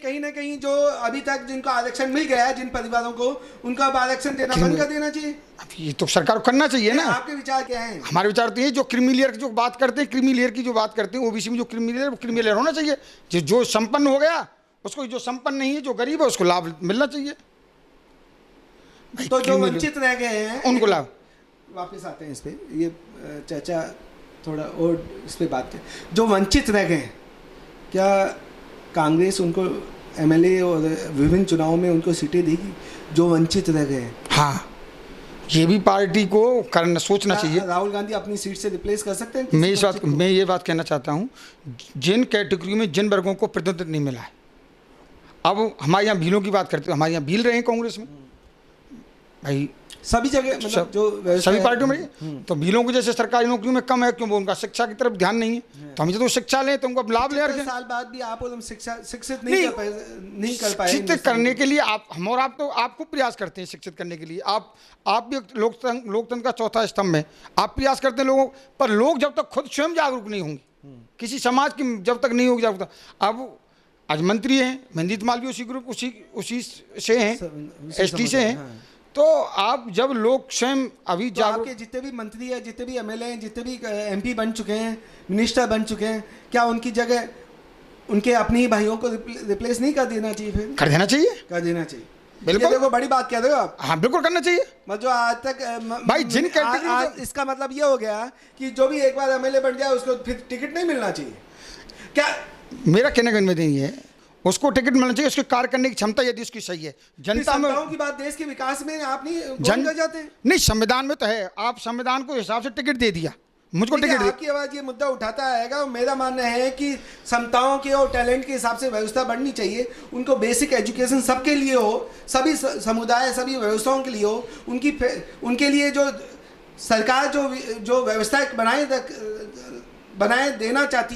कहीं ना कहीं जो अभी तक जिनको आरक्षण मिल गया है, जिन परिवारों को, उनको अब आरक्षण देना बंद कर देना चाहिए। ये तो सरकार को करना चाहिए ना। आपके विचार क्या हैं? हमारे विचार तो ये, जो क्रीमी लेयर की जो बात करते हैं, क्रीमी लेयर की जो बात करते हैं, ओबीसी में जो क्रीमी लेयर होना चाहिए। जो संपन्न हो गया उसको, जो संपन्न नहीं है, जो गरीब है उसको लाभ मिलना चाहिए। तो जो वंचित रह गए हैं उनको लाभ। वापस आते हैं इस पे, ये चर्चा थोड़ा और इस पे बात करें। जो वंचित रह गए, क्या कांग्रेस उनको एमएलए और विभिन्न चुनावों में उनको सीटें देगी जो वंचित रह गए? हाँ, ये भी पार्टी को करना सोचना चाहिए। राहुल गांधी अपनी सीट से रिप्लेस कर सकते हैं? मैं ये बात कहना चाहता हूँ, जिन कैटेगरी में जिन वर्गों को प्रतिनिधित्व नहीं मिला है, अब हमारे यहाँ भीलों की बात करते हैं, हमारे यहाँ भील रहे हैं कांग्रेस में, भाई सभी जगह मतलब जो व्यवस्था सभी है। पार्टियों में। तो भीलों को जैसे सरकारी नौकरियों में कम है, क्यों? वो उनका शिक्षा की तरफ ध्यान नहीं है। तो हम तो शिक्षा लें, तो उनको लाभ ले 75 साल बाद भी आप और हम शिक्षित नहीं नहीं, कर पाए शिक्षित करने के लिए आप, हम और आप तो आपको प्रयास करते हैं शिक्षित करने के लिए। आप भी एक लोकतंत्र का चौथा स्तंभ है। आप प्रयास करते हैं लोगों, पर लोग जब तक खुद स्वयं जागरूक नहीं होंगे, किसी समाज की जब तक नहीं होगी जागरूकता। अब आज मंत्री हैं मंजीत माल भी उसी ग्रुप उसी से हैं, एसटी से हैं। तो आप जब लोग स्वयं अभी तो आपके जितने भी मंत्री हैं, जितने भी एमएलए हैं, जितने भी एमपी बन चुके हैं, मिनिस्टर बन चुके हैं, क्या उनकी जगह उनके अपने ही भाइयों को रिप्लेस नहीं कर देना चाहिए? फिर कर देना चाहिए, कर देना चाहिए। बिल्कुल। देखो बड़ी बात कह रहे हो आप। हाँ बिल्कुल करना चाहिए। मतलब जो आज तक भाई जिन कैटेगरी, इसका मतलब ये हो गया कि जो भी एक बार एमएलए बन जाए उसको फिर टिकट नहीं मिलना चाहिए क्या? मेरा कहने का मतलब नहीं है उसको टिकट मिलना चाहिए, उसके कार्य करने की क्षमता यदि उसकी सही है। जनता में की बात, देश के विकास में आप नहीं गौर कर जाते? नहीं, संविधान में तो है। आप संविधान को हिसाब से टिकट दे दिया, मुझको टिकट दे। आपकी आवाज ये मुद्दा उठाता आएगा। मेरा मानना है कि समताओं के और टैलेंट के हिसाब से व्यवस्था बढ़नी चाहिए। उनको बेसिक एजुकेशन सबके लिए हो, सभी समुदाय सभी व्यवस्थाओं के लिए हो। उनके लिए जो सरकार जो व्यवस्था बनाए देना चाहती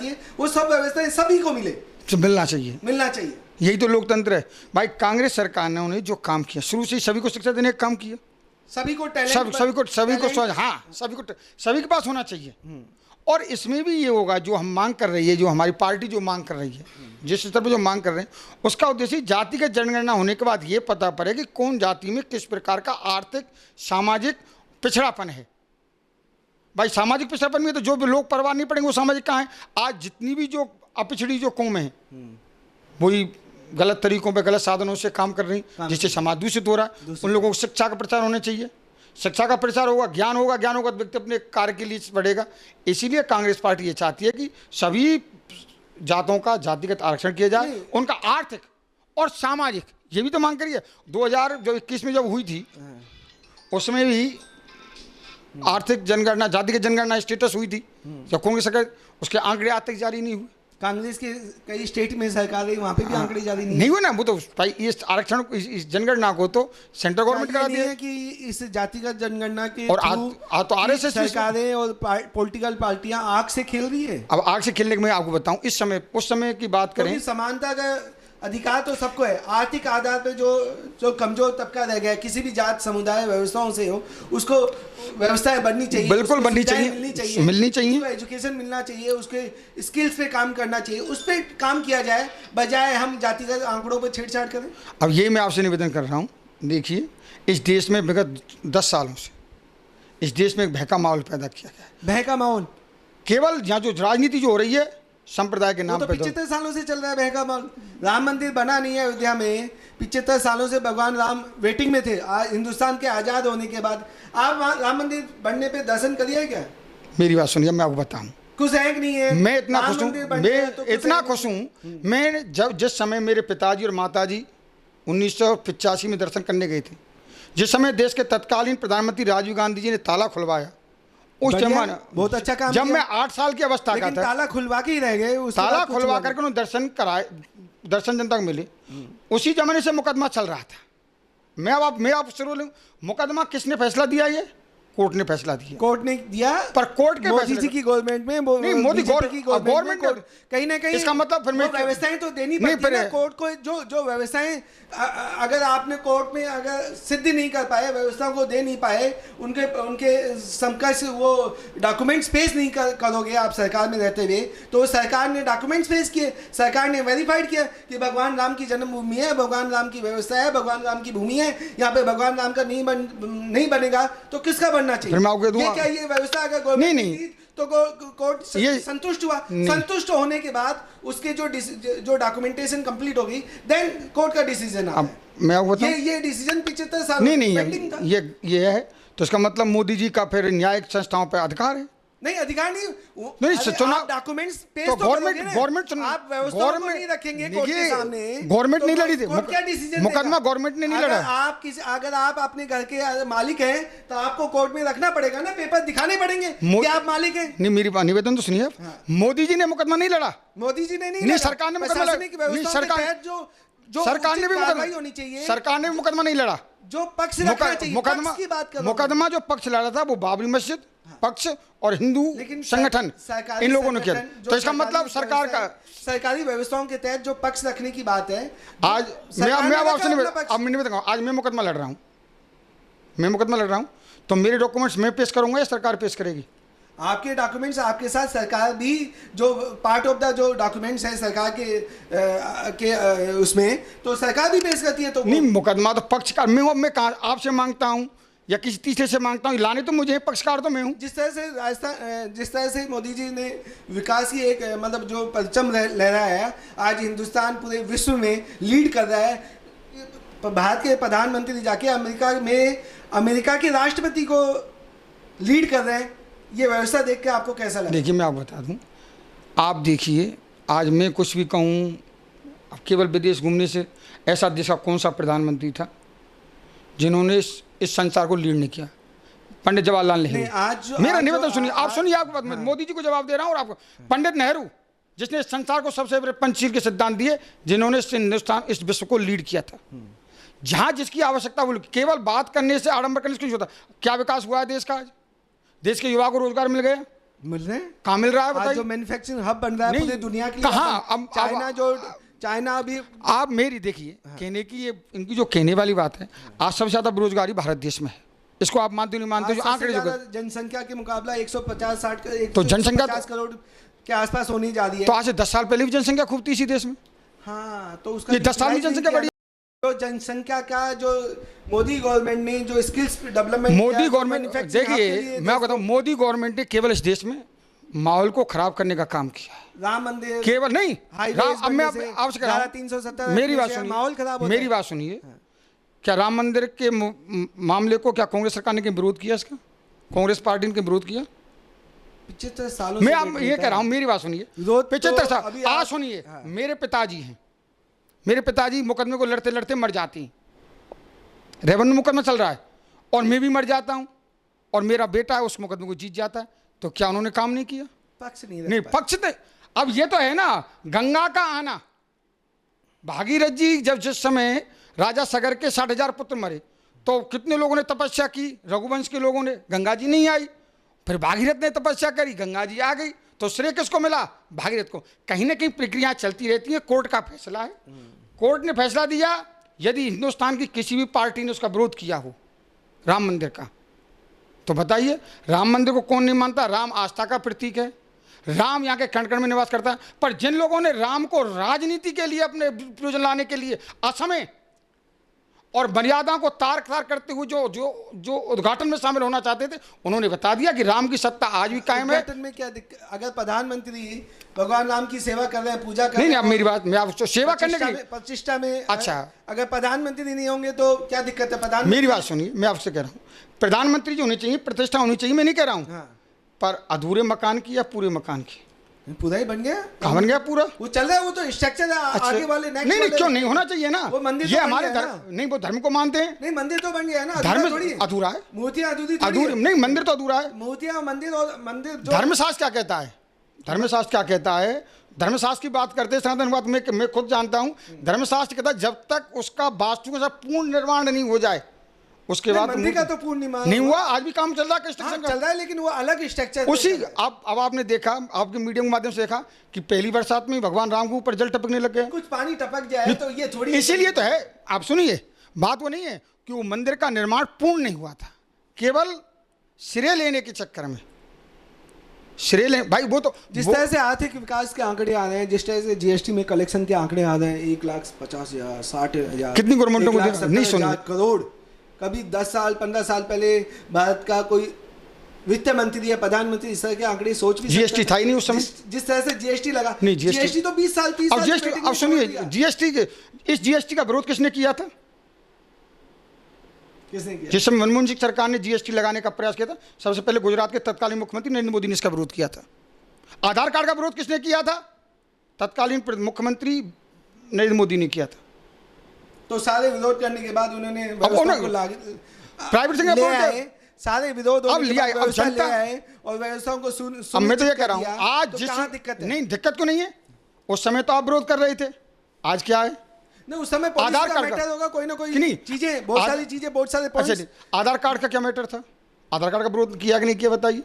है वो सब व्यवस्थाएं सभी को मिलना चाहिए। यही तो लोकतंत्र है भाई। कांग्रेस सरकार ने उन्हें जो काम किया, शुरू से सभी को शिक्षा देने का काम किया। सभी को टैलेंट, सभी के पास होना चाहिए। और इसमें भी ये होगा जो हम मांग कर रही है, जो हमारी पार्टी जो मांग कर रही है, जिस स्तर पर जो मांग कर रहे हैं, उसका उद्देश्य जातिगत जनगणना होने के बाद ये पता पड़े कि कौन जाति में किस प्रकार का आर्थिक सामाजिक पिछड़ापन है। भाई सामाजिक पिछड़ापन में तो जो भी लोग परवाह नहीं पड़ेंगे वो सामाजिक कहाँ है? आज जितनी भी जो अपिछड़ी जो कौम है वही गलत तरीकों पे गलत साधनों से काम कर रही, जिससे समाज दूषित हो रहा है। उन लोगों को शिक्षा का प्रचार होना चाहिए। शिक्षा का प्रचार होगा, ज्ञान होगा तो व्यक्ति अपने कार्य के लिए बढ़ेगा। इसीलिए कांग्रेस पार्टी ये चाहती है कि सभी जातों का जातिगत आरक्षण किया जाए, उनका आर्थिक और सामाजिक, ये भी तो मांग करिए। 2021 में जब हुई थी उसमें भी आर्थिक जनगणना, जातिगत जनगणना स्टेटस हुई थी, जब कांग्रेस सरकार, उसके आंकड़े आज तक जारी नहीं हुए। कांग्रेस के कई स्टेट में सरकार है, वहाँ पे भी आंकड़े जारी नहीं हुए ना। वो तो भाई इस आरक्षण को, इस जनगणना को तो सेंट्रल गवर्नमेंट करा दिया है कि इस जातिगत जनगणना के और तो आरएसएस सरकारें और पॉलिटिकल पार्टियां आग से खेल रही है। अब आग से खेलने के मैं आपको बताऊं, उस समय की बात करें, समानता का अधिकार तो सबको है। आर्थिक आधार पे जो कमजोर तबका रह गया, किसी भी जात समुदाय व्यवस्थाओं से हो, उसको व्यवस्थाएं बननी चाहिए, बिल्कुल बननी चाहिए, एजुकेशन मिलना चाहिए, उसके स्किल्स पे काम करना चाहिए, उस पर काम किया जाए, बजाय हम जातिगत आंकड़ों पर छेड़छाड़ करें। अब ये मैं आपसे निवेदन कर रहा हूँ, देखिए इस देश में विगत 10 सालों से इस देश में एक भय का माहौल पैदा किया गया है। भय का माहौल केवल यहाँ जो राजनीति जो हो रही है संप्रदाय के नाम पे, 75 सालों से चल रहा है भय का माहौल। राम मंदिर बना नहीं है अयोध्या में, 75 सालों से भगवान राम वेटिंग में थे। हिंदुस्तान के आजाद होने के बाद आप राम मंदिर बनने पे दर्शन करिए क्या? मेरी बात सुनिए, मैं आपको बताऊं, कुछ है कि नहीं है? मैं इतना खुश हूँ। मैं जिस समय मेरे पिताजी और माताजी 1985 में दर्शन करने गए थे, जिस समय देश के तत्कालीन प्रधानमंत्री राजीव गांधी जी ने ताला खुलवाया, उस जमाना बहुत अच्छा काम जब मैं 8 साल की अवस्था का था, ताला खुलवा के ही रह गए। ताला खुलवा करके उन्होंने दर्शन कराए, दर्शन जनता को मिले। उसी जमाने से मुकदमा चल रहा था। मैं आप शुरू लूँ, मुकदमा किसने फैसला दिया? ये कोर्ट ने फैसला दिया। कोर्ट ने दिया, पर कोर्ट के मोदी जी की गवर्नमेंट में, नहीं मोदी गवर्नमेंट कहीं ना कहीं इसका मतलब फिर व्यवस्थाएं तो देनी पड़ती है कोर्ट को। जो व्यवस्थाएं अगर आपने कोर्ट में अगर सिद्ध नहीं कर पाए, व्यवस्था को दे नहीं पाए, उनके समकक्ष वो डॉक्यूमेंट्स पेश नहीं करोगे आप सरकार में रहते हुए, तो सरकार ने डॉक्यूमेंट्स पेश किए, सरकार ने वेरीफाइड किया कि भगवान राम की जन्मभूमि है, भगवान राम की व्यवस्था है, भगवान राम की भूमि है, यहाँ पे भगवान राम का नहीं बनेगा तो किसका बनना चाहिए? क्या ये व्यवस्था अगर गवर्नमेंट नहीं तो कोर्ट संतुष्ट हुआ? संतुष्ट होने के बाद उसके जो डॉक्यूमेंटेशन कंप्लीट होगी, देन कोर्ट का डिसीजन आता है। मैं आपको बताऊं, ये डिसीजन 75 साल नहीं ये है, तो इसका मतलब मोदी जी का फिर न्यायिक संस्थाओं पर अधिकार है? नहीं, अधिकार नहीं, चुनाव डॉक्यूमेंट्स पेश तो गवर्नमेंट आप व्यवस्था को नहीं रखेंगे कोर्ट के सामने। गवर्नमेंट नहीं लड़ी थी, क्या डिसीजन मुकदमा गवर्नमेंट ने नहीं लड़ा। अगर आप अपने घर के मालिक हैं तो आपको कोर्ट में रखना पड़ेगा ना, पेपर दिखाने पड़ेंगे कि आप मालिक हैं। नहीं, मेरी निवेदन तो सुनिए। मोदी जी ने मुकदमा नहीं लड़ा, मोदी जी ने नहीं, सरकार ने मुकदमा, सरकार जो सरकार ने भी कार्रवाई होनी चाहिए। सरकार ने भी मुकदमा नहीं लड़ा, जो पक्ष रखना चाहिए, पक्ष की बात करो। मुकदमा जो पक्ष लड़ा था वो बाबरी मस्जिद पक्ष और हिंदू संगठन इन लोगों ने किया। तो इसका मतलब सरकार का सरकारी व्यवस्थाओं के तहत जो पक्ष रखने की बात है, आज मैं आपसे नहीं बताऊंगा। आज मैं मुकदमा लड़ रहा हूं, तो मेरे डॉक्यूमेंट्स मैं पेश करूंगा या सरकार पेश करेगी? आपके डॉक्यूमेंट्स आपके साथ सरकार भी जो पार्ट ऑफ द जो डॉक्यूमेंट्स है सरकार के उसमें तो सरकार भी पेश करती है। तो नहीं, मुकदमा तो पक्षकार मैं आपसे मांगता हूं या किसी तीसरे से मांगता हूं, लाने तो मुझे, पक्षकार तो मैं हूं। जिस तरह से मोदी जी ने विकास की एक मतलब जो परचम लहराया है, आज हिंदुस्तान पूरे विश्व में लीड कर रहा है। भारत के प्रधानमंत्री जाके अमेरिका के राष्ट्रपति को लीड कर रहे हैं। ये व्यवस्था देख के आपको कैसा लगा? देखिए मैं आपको बता दूं, आप देखिए आज मैं कुछ भी कहूँ, केवल विदेश घूमने से ऐसा देश का कौन सा प्रधानमंत्री था जिन्होंने इस संसार को लीड नहीं किया? पंडित जवाहरलाल नेहरू। मेरा नहीं बता, सुनिए आप, सुनिए आपको बात, मोदी जी को जवाब दे रहा हूँ और आपको। पंडित नेहरू जिसने इस संसार को सबसे बड़े पंचशील के सिद्धांत दिए, जिन्होंने इस विश्व को लीड किया था। जहाँ जिसकी आवश्यकता बोली, केवल बात करने से, आडंबर करने से कुछ होता। क्या विकास हुआ है देश का? आज देश के युवा को रोजगार मिल गया? मिल रहे हैं। कहाँ मिल रहा है बताइए? जो मैन्युफैक्चरिंग हब बन रहा है पूरी दुनिया के लिए, कहाँ? अब चाइना अभी, आप मेरी देखिए कहने की, ये इनकी जो कहने वाली बात है, आज सबसे ज्यादा बेरोजगारी भारत देश में है। इसको आप मानते नहीं मानते? जो आंकड़े जो जनसंख्या के मुकाबला 150-60 तो जनसंख्या 50 करोड़ के आसपास होनी जा रही है। तो आज से 10 साल पहले भी जनसंख्या खूब थी इसी देश में। हाँ, तो उसका 10 साल में जनसंख्या बढ़ी। तो जनसंख्या का जो मोदी गवर्नमेंट ने जो स्किल्स डेवलपमेंट, मोदी गवर्नमेंट, देखिए मैं बताऊं, मोदी गवर्नमेंट ने केवल इस देश में माहौल को खराब करने का काम किया है। राम मंदिर केवल नहीं, अब मैं आपसे कह रहा हूं, 370 मेरी बात सुनिए, माहौल खराब होता है। मेरी बात सुनिए, क्या राम मंदिर के मामले को क्या कांग्रेस सरकार ने विरोध किया? इसका कांग्रेस पार्टी ने विरोध किया? 75 सालों मैं आप ये कह रहा हूं, मेरी बात सुनिए, 75 साल। आज सुनिए, मेरे पिताजी हैं, मेरे पिताजी मुकदमे को लड़ते लड़ते मर जाती हैं। रेवेन्यू मुकदमा चल रहा है और मैं भी मर जाता हूं और मेरा बेटा है उस मुकदमे को जीत जाता है। तो क्या उन्होंने काम नहीं किया? पक्ष नहीं पक्ष थे। अब ये तो है ना, गंगा का आना, भागीरथ जी जब जिस समय राजा सगर के 60,000 पुत्र मरे तो कितने लोगों ने तपस्या की? रघुवंश के लोगों ने। गंगा जी नहीं आई, फिर भागीरथ ने तपस्या करी, गंगा जी आ गई, तो श्रेय किसको मिला? भागीरथ को। कहीं ना कहीं प्रक्रिया चलती रहती है, कोर्ट का फैसला है, कोर्ट ने फैसला दिया। यदि हिंदुस्तान की किसी भी पार्टी ने उसका विरोध किया हो राम मंदिर का, तो बताइए राम मंदिर को कौन नहीं मानता? राम आस्था का प्रतीक है, राम यहाँ के कण कण में निवास करता है। पर जिन लोगों ने राम को राजनीति के लिए, अपने प्रयोजन लाने के लिए असमय और मर्यादा को तार करते हुए जो उद्घाटन में शामिल होना चाहते थे, उन्होंने बता दिया कि राम की सत्ता आज भी कायम है। उद्घाटन में क्या दिक्कत? अगर प्रधानमंत्री भगवान राम की सेवा कर रहे हैं, पूजा कर रहे हैं, नहीं, अब मेरी बात, मैं आपको सेवा करने के लिए प्रतिष्ठा में, अच्छा, अगर प्रधानमंत्री नहीं होंगे तो क्या दिक्कत है? प्रधानमंत्री, मेरी बात सुनिए, मैं आपसे कह रहा हूँ, प्रधानमंत्री जो होने चाहिए, प्रतिष्ठा होनी चाहिए, मैं नहीं कह रहा हूँ, पर अधूरे मकान की या पूरे मकान की? पूरा ही बन गया। कहाँ बन गया पूरा? वो चल रहा है, वो तो स्ट्रक्चर है। अच्छा, आगे वाले नहीं, क्यों नहीं होना चाहिए ना? वो मंदिर ये तो हमारे नहीं, वो धर्म को मानते हैं। नहीं, मंदिर तो बन गया है ना, धर्म अधूरा है, मूर्तियां अधूरी नहीं, मंदिर तो अधूरा है। मूर्तियां, मंदिर और मंदिर। धर्मशास्त्र क्या कहता है? धर्मशास्त्र क्या कहता है? धर्मशास्त्र की बात करते हैं सनातनवाद में, मैं खुद जानता हूँ। धर्मशास्त्र कहता है जब तक उसका वास्तु का पूर्ण निर्माण नहीं हो जाए उसके बाद मंदिर का तो पूर्ण नहीं हुआ। आज भी काम चल रहा है, चल रहा है, लेकिन वो अलग स्ट्रक्चर उसी। अब आपने देखा, आपके मीडिया के माध्यम से देखा कि पहली बरसात में भगवान राम के ऊपर जल टपकने लग गया। कुछ पानी टपक जाए तो ये थोड़ी, इसीलिए तो है। आप सुनिए, बात वो नहीं है कि वो मंदिर का निर्माण पूर्ण नहीं हुआ था, केवल श्रेय लेने के चक्कर में श्रेय ले भाई। वो तो जिस तरह से आर्थिक विकास के आंकड़े आ रहे हैं, जिस तरह से जीएसटी में कलेक्शन के आंकड़े आ रहे हैं, 1,50,000, 60,000, कितनी गवर्नमेंटों को नहीं सुनिए करोड़। कभी 10 साल 15 साल पहले भारत का कोई वित्त मंत्री या प्रधानमंत्री इस तरह के आंकड़े सोच भी, जीएसटी था ही नहीं उस समय। जिस तरह से जीएसटी लगा, नहीं, जीएसटी तो 20 साल 30 साल। जीएसटी, अब सुनिए, जीएसटी के, इस जीएसटी का विरोध किसने किया था? किसने किया? जिस समय मनमोहन सिंह सरकार ने जीएसटी लगाने का प्रयास किया था, सबसे पहले गुजरात के तत्कालीन मुख्यमंत्री नरेंद्र मोदी ने इसका विरोध किया था। आधार कार्ड का विरोध किसने किया था? तत्कालीन मुख्यमंत्री नरेंद्र मोदी ने किया था। तो सारे विरोध करने के बाद उन्होंने प्राइवेट सेक्टर सारे विरोध अब लिया, अब जनता है और व्यवस्थाओं को अब मैं तो ये कह रहा हूँ, आज तो जिस कहाँ दिक्कत है? नहीं, दिक्कत क्यों नहीं है? उस समय तो आप विरोध कर रहे थे, आज क्या है? नहीं, उस समय पॉलिसी आधार का कार्ड का मैटर होगा, कोई ना कोई नहीं, चीजें, बहुत सारी चीजें, बहुत सारे अच्छा पॉइंट्स। नहीं, आधार कार्ड का क्या मैटर था? आधार कार्ड का विरोध किया कि नहीं किया बताइए?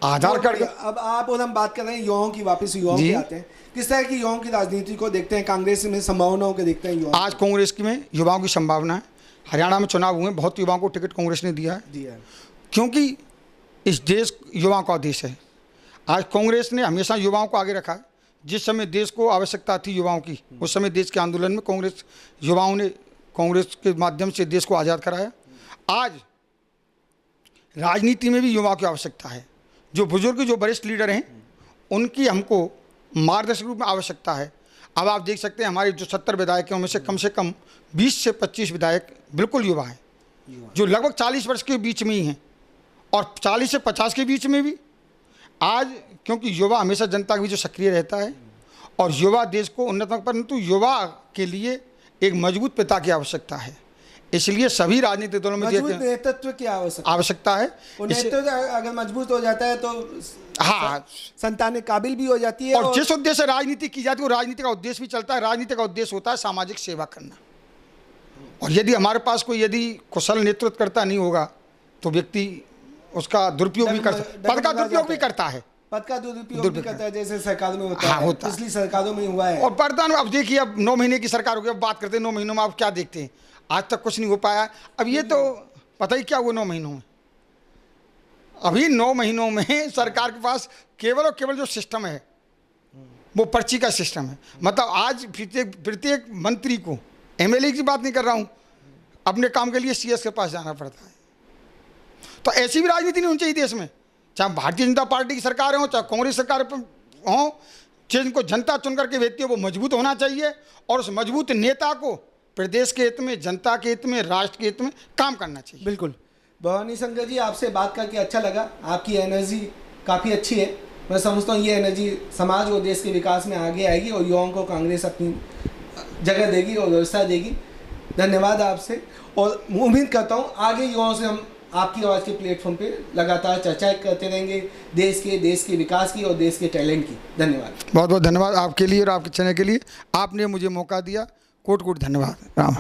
आधार कार्ड का अब आप और हम बात कर रहे हैं युवाओं की, वापस युवाओं जी। पे आते हैं। किस तरह की युवाओं की राजनीति को देखते हैं, कांग्रेस में संभावनाओं को देखते हैं युवाओं आज कांग्रेस की में युवाओं की संभावना है। हरियाणा में चुनाव हुए, बहुत युवाओं को टिकट कांग्रेस ने दिया है, जी है। क्योंकि इस देश युवाओं का देश है। आज कांग्रेस ने हमेशा युवाओं को आगे रखा है। जिस समय देश को आवश्यकता थी युवाओं की, उस समय देश के आंदोलन में कांग्रेस युवाओं ने कांग्रेस के माध्यम से देश को आज़ाद कराया। आज राजनीति में भी युवाओं की आवश्यकता है। जो बुजुर्ग, जो वरिष्ठ लीडर हैं, उनकी हमको मार्गदर्शक रूप में आवश्यकता है। अब आप देख सकते हैं हमारे जो 70 विधायक हैं, उनमें से कम 20 से 25 विधायक बिल्कुल युवा हैं, जो लगभग 40 वर्ष के बीच में ही हैं, और 40 से 50 के बीच में भी। आज क्योंकि युवा हमेशा जनता के बीच सक्रिय रहता है, और युवा देश को उन्नत, परंतु युवा के लिए एक मजबूत पिता की आवश्यकता है। इसलिए सभी राजनीतिक दलों में मजबूत नेतृत्व की आवश्यकता है। और नेतृत्व अगर मजबूत हो जाता है तो हाँ, संतानें काबिल भी हो जाती है। और जिस उद्देश्य से राजनीति की जाती है, वो राजनीति का उद्देश्य भी चलता है। राजनीति का उद्देश्य होता है सामाजिक सेवा करना। और यदि हमारे पास कोई यदि कुशल नेतृत्व करता नहीं होगा, तो व्यक्ति उसका दुरुपयोग भी करता, पद का दुरुपयोग भी करता है, पद का दुरुपयोग भी करता है, जैसे सरकारों में होता हाँ, है, होता है। पिछली सरकारों में हुआ है। और प्रधान, अब देखिए, अब 9 महीने की सरकार हो गई, अब बात करते हैं 9 महीनों में आप क्या देखते हैं? आज तक कुछ नहीं हो पाया। अब ये तो पता ही क्या हुआ 9 महीनों में। अभी 9 महीनों में सरकार के पास केवल और केवल जो सिस्टम है वो पर्ची का सिस्टम है। मतलब आज प्रत्येक मंत्री को, एमएलए की बात नहीं कर रहा हूँ, अपने काम के लिए सीएस के पास जाना पड़ता है। तो ऐसी भी राजनीति नहीं होनी चाहिए देश में, चाहे भारतीय जनता पार्टी की सरकार हो, चाहे कांग्रेस सरकार हो। जिनको जनता चुन करके भेजती है वो मजबूत होना चाहिए, और उस मजबूत नेता को प्रदेश के हित में, जनता के हित में, राष्ट्र के हित में काम करना चाहिए। बिल्कुल। भवानी शंकर जी, आपसे बात करके अच्छा लगा। आपकी एनर्जी काफ़ी अच्छी है। मैं समझता हूँ ये एनर्जी समाज और देश के विकास में आगे आएगी, और युवाओं को कांग्रेस अपनी जगह देगी और व्यवस्था देगी। धन्यवाद आपसे, और उम्मीद करता हूँ आगे युवाओं से हम आपकी आवाज़ के प्लेटफॉर्म पे लगातार चर्चा करते रहेंगे, देश के विकास की और देश के टैलेंट की। धन्यवाद। बहुत बहुत धन्यवाद आपके लिए और आपके चैनल के लिए। आपने मुझे मौका दिया, कोट कोट धन्यवाद। राम।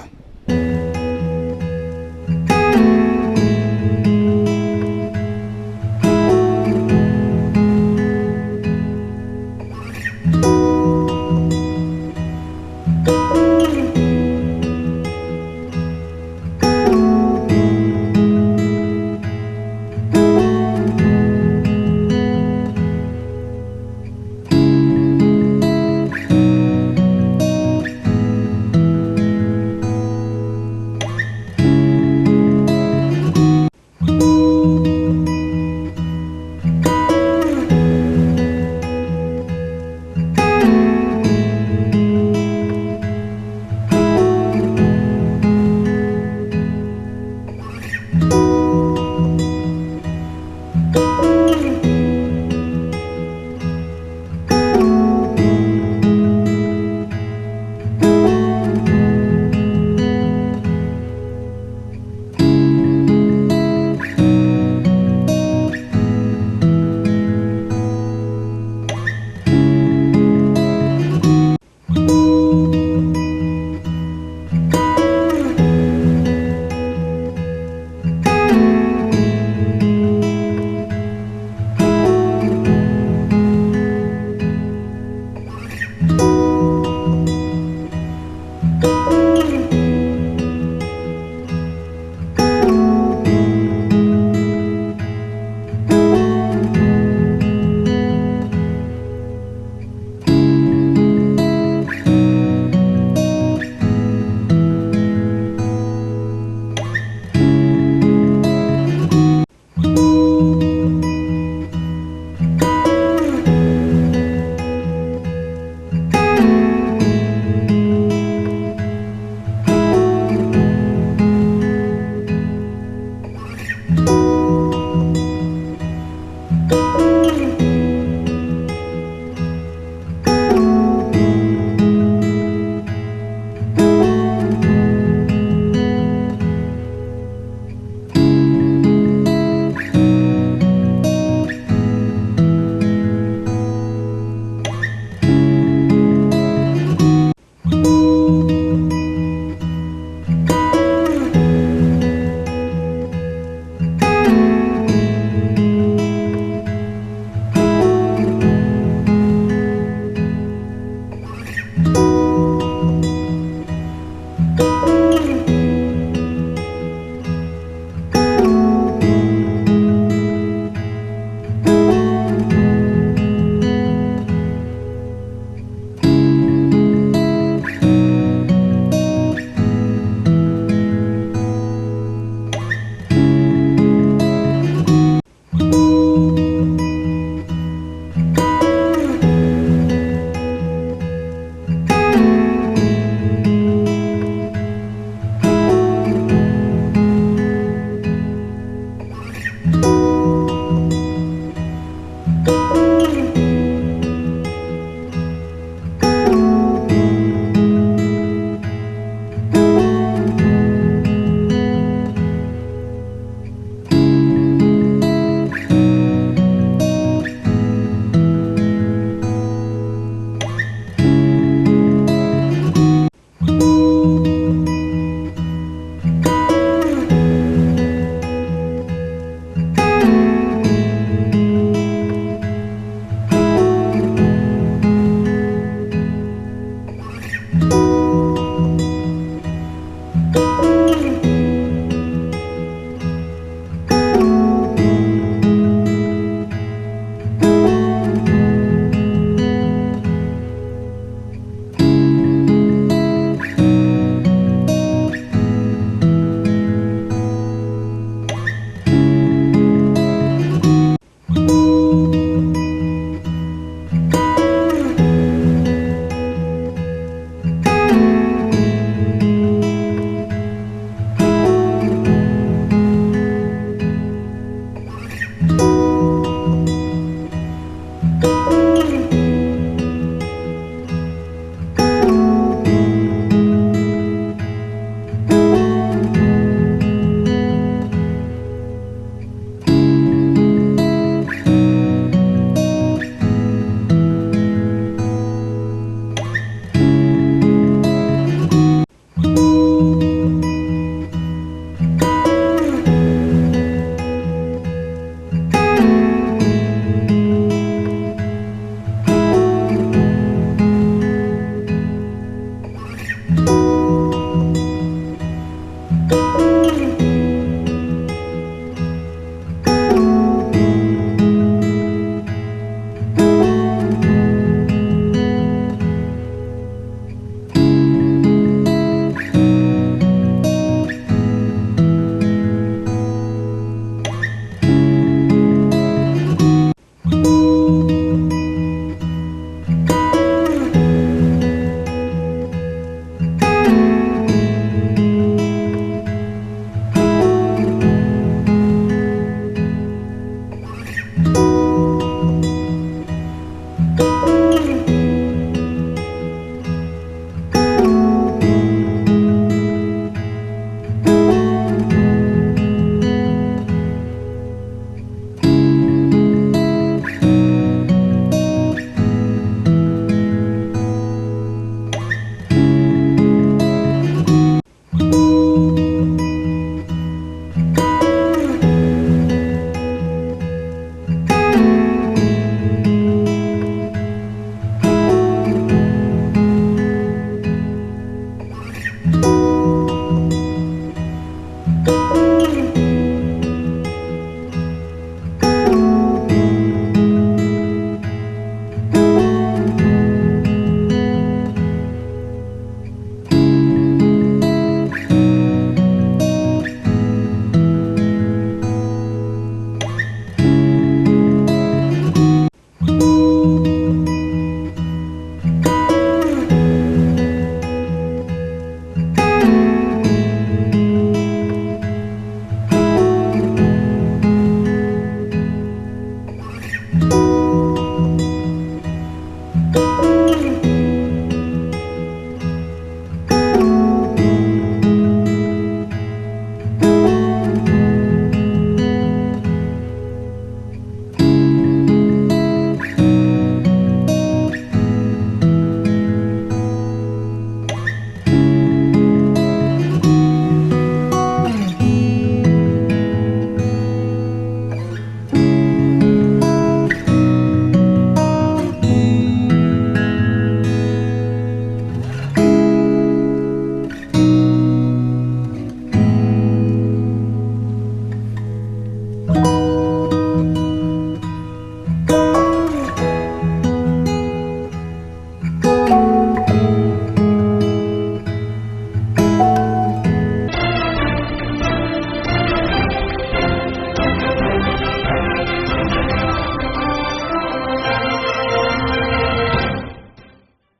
है।